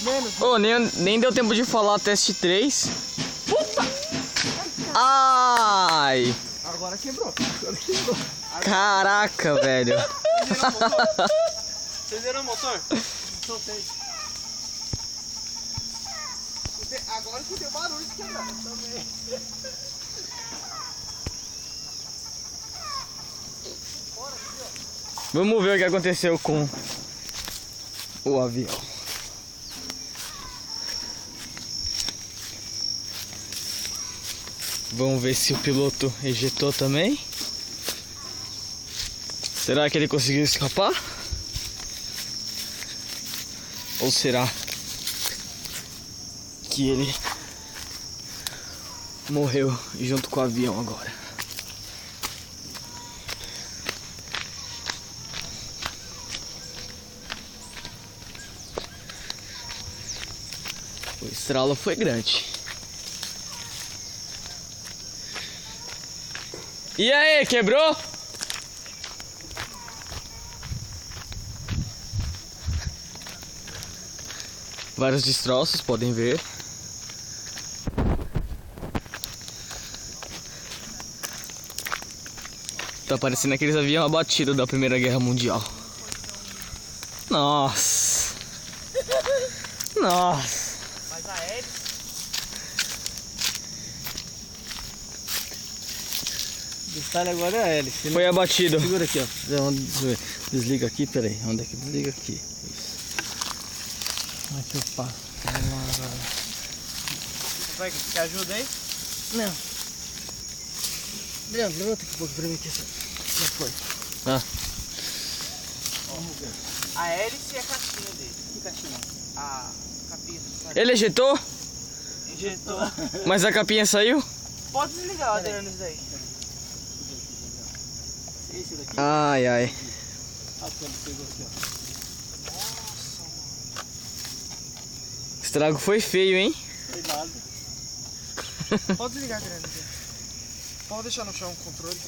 Menos. Ô, nem deu tempo de falar teste 3. Puta! Ai! Agora quebrou. Agora quebrou. Caraca, velho. Vocês viram o motor? Soltei. Agora que deu barulho de quebrar também. Vamos ver o que aconteceu com o avião. Vamos ver se o piloto ejetou também. Será que ele conseguiu escapar? Ou será que ele morreu junto com o avião agora? O estralo foi grande. E aí, quebrou? Vários destroços, podem ver. Tá parecendo aqueles aviões abatidos da Primeira Guerra Mundial. Nossa. Nossa. Mas a hélice. O detalhe agora é a hélice. Foi abatido. Segura aqui, ó. Deixa eu ver. Desliga aqui, peraí. Onde é que desliga aqui? Isso. Como é que eu faço? Vamos lá agora. Vai, quer ajuda aí? Não. Leandro, levanta aqui um pouco pra mim aqui. Já foi. Ah. Vamos ver. A hélice é a caixinha dele. Que caixinha? A capinha. Ele ejetou, Injetou. mas a capinha saiu? Pode desligar o Adriano isso daí. Esse daqui. Ai, ai. Ah, quando pegou aqui, ó. O estrago foi feio, hein? Foi nada. Pode desligar, Adriano. Pode deixar no chão o controle.